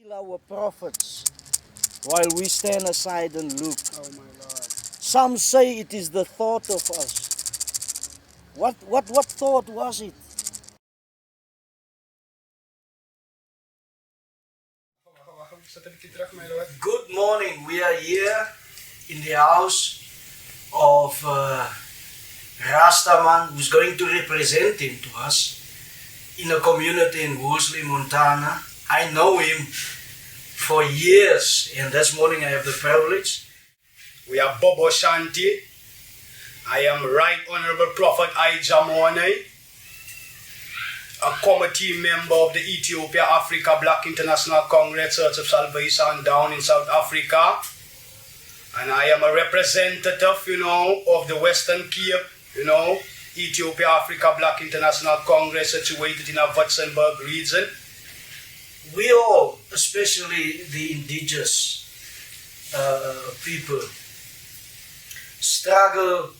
kill our prophets while we stand aside and look. Oh my Lord. Some say it is the thought of us. What thought was it? Good morning. We are here in the house of Rastaman, who's going to represent him to us in a community in Wolsey, Montana. I know him for years, and this morning I have the privilege. We are Bobo Shanti. I am Right Honourable Prophet Elijah Morne, a committee member of the Ethiopia Africa Black International Congress Church of Salvation down in South Africa. And I am a representative, of the Western Cape, Ethiopia Africa Black International Congress situated in a Witzenberg region. We all, especially the indigenous people, struggle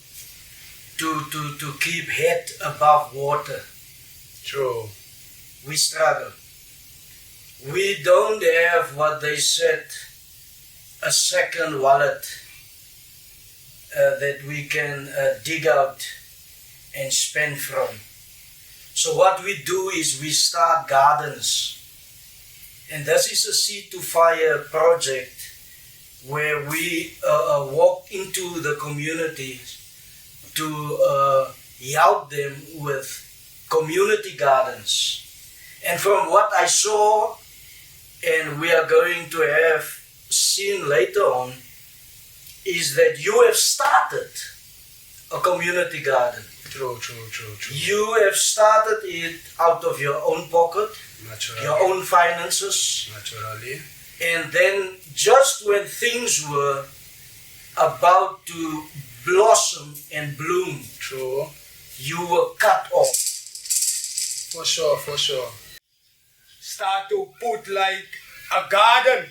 to keep head above water. True. We struggle. We don't have what they said, a second wallet that we can dig out and spend from. So what we do is we start gardens. And this is a Seed2Fire project where we walk into the community to help them with community gardens. And from what I saw, and we are going to have seen later on, is that you have started a community garden. True. You have started it out of your own pocket, Naturally. your own finances. Naturally. And then just when things were about to blossom and bloom, True. you were cut off. For sure. Start to put like a garden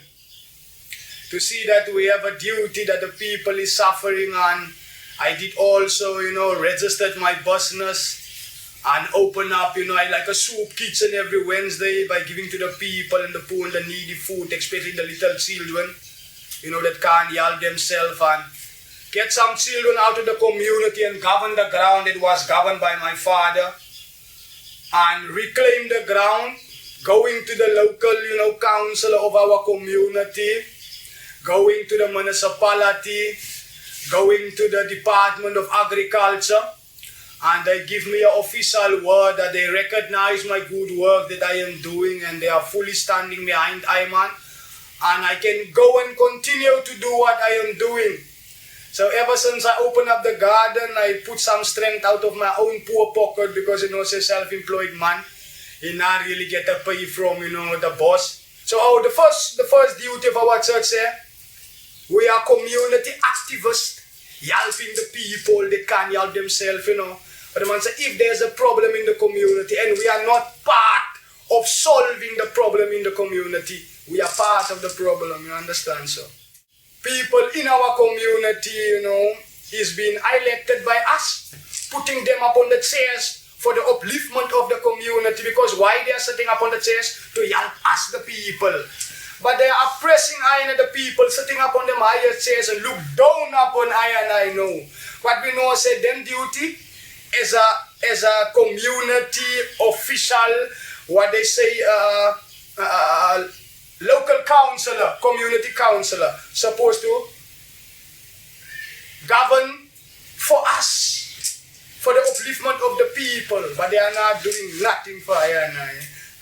to see that we have a duty that the people is suffering, and I did also, registered my business and open up, like a soup kitchen every Wednesday by giving to the people and the poor and the needy food, especially the little children, that can't help themselves, and get some children out of the community and govern the ground that was governed by my father, and reclaim the ground, going to the local, council of our community, going to the municipality, going to the Department of Agriculture, and they give me an official word that they recognize my good work that I am doing, and they are fully standing behind Ayman, and I can go and continue to do what I am doing. So ever since I opened up the garden, I put some strength out of my own poor pocket, because as a self-employed man, he not really get a pay from the boss. So the first duty of our church here, we are community activists, helping the people that can't help themselves, But the man say, if there's a problem in the community and we are not part of solving the problem in the community, we are part of the problem, you understand? So people in our community, is being elected by us, putting them up on the chairs for the upliftment of the community, because why they are sitting up on the chairs? To help us, the people. But they are oppressing I and the people, sitting up on them higher chairs and look down upon I know. What we know is them duty as a community official, what they say, local councillor, community councillor, supposed to govern for us, for the upliftment of the people, but they are not doing nothing for I,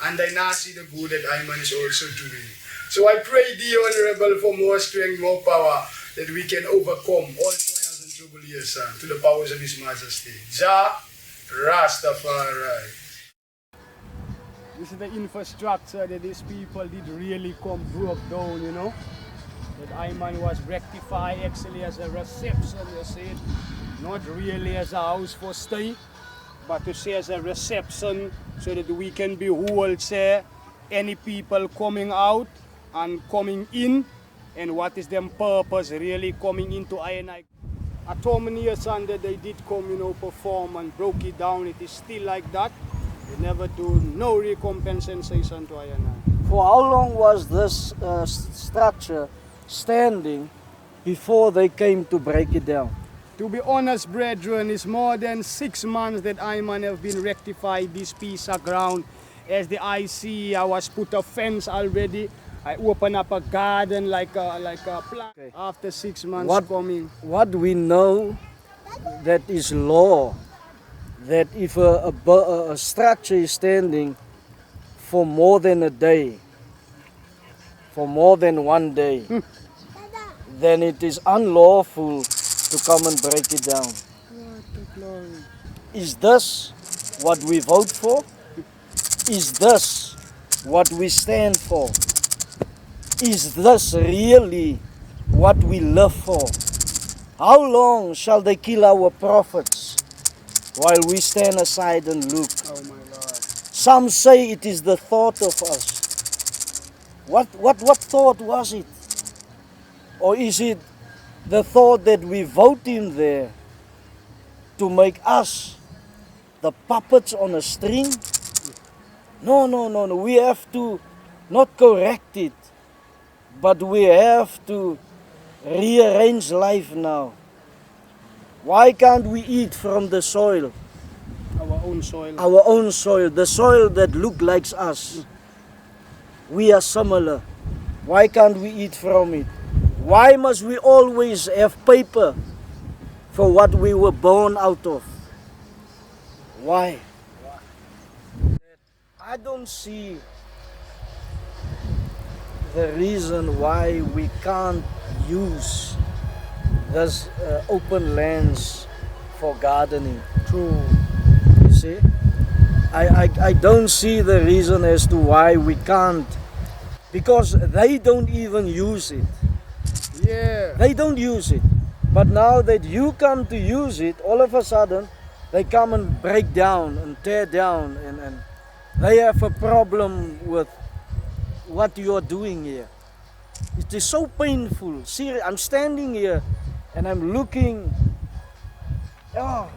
and they not see the good that Ayman is also doing. So I pray thee, Honourable, for more strength, more power, that we can overcome all trials and tribulations to the powers of His Majesty. Jah Rastafari. This is the infrastructure that these people did really come broke down, That Ayman was rectified actually as a reception, you see. Not really as a house for stay, but to say as a reception, so that we can behold, say, any people coming out and coming in, and what is their purpose really coming into I. At how many years under they did come, perform and broke it down, it is still like that. They never do no recompensation to I. For how long was this structure standing before they came to break it down? To be honest, brethren, it's more than 6 months that I man have been rectified this piece of ground. As the eye see, I was put a fence already. I open up a garden like a plant. Okay. After 6 months coming. What we know that is law, that if a structure is standing for more than a day, for more than 1 day, then it is unlawful to come and break it down. Is this what we vote for? Is this what we stand for? Is this really what we live for? How long shall they kill our prophets while we stand aside and look? Oh my Lord. Some say it is the thought of us. What thought was it? Or is it the thought that we vote in there to make us the puppets on a string? No. We have to not correct it, but we have to rearrange life now. Why can't we eat from the soil? Our own soil. Our own soil, the soil that looks like us. We are similar. Why can't we eat from it? Why must we always have paper for what we were born out of? Why? I don't see the reason why we can't use this open lands for gardening. True. You see? I don't see the reason as to why we can't, because they don't even use it. Yeah. They don't use it. But now that you come to use it, all of a sudden they come and break down and tear down, and they have a problem with what you are doing here. It is so painful. See, I'm standing here and I'm looking. Oh,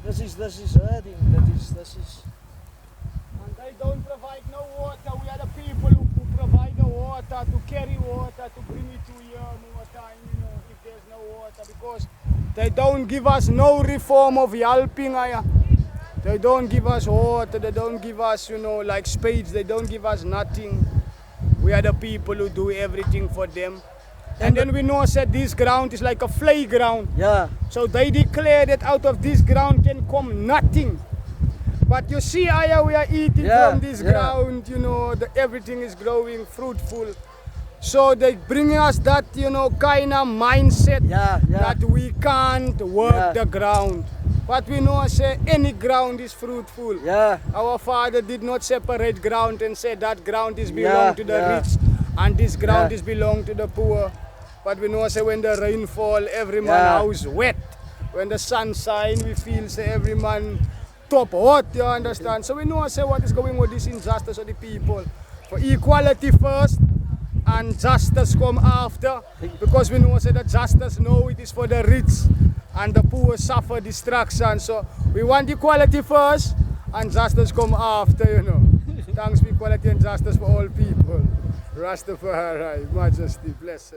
this is hurting. This is. And they don't provide no water. We are the people who provide the water, to carry water, to bring it to here more time, if there's no water. Because they don't give us no reform of helping. They don't give us water, they don't give us, like spades, they don't give us nothing. We are the people who do everything for them. And then we know that this ground is like a playground. Yeah. So they declare that out of this ground can come nothing. But you see, we are eating from this ground, everything is growing fruitful. So they bring us that, kind of mindset that we can't work the ground. But we know, say, any ground is fruitful. Yeah. Our Father did not separate ground and say that ground is belong to the rich and this ground is belong to the poor. But we know, say, when the rain fall, every man house wet. When the sun shine, we feel, say, every man top hot, you understand? So we know, say, what is going with this injustice of the people. For equality first and justice come after. Because we know, say, that justice know it is for the rich and the poor suffer destruction. So we want equality first and justice come after, Thanks for equality and justice for all people. Rastafari, Majesty, blessed.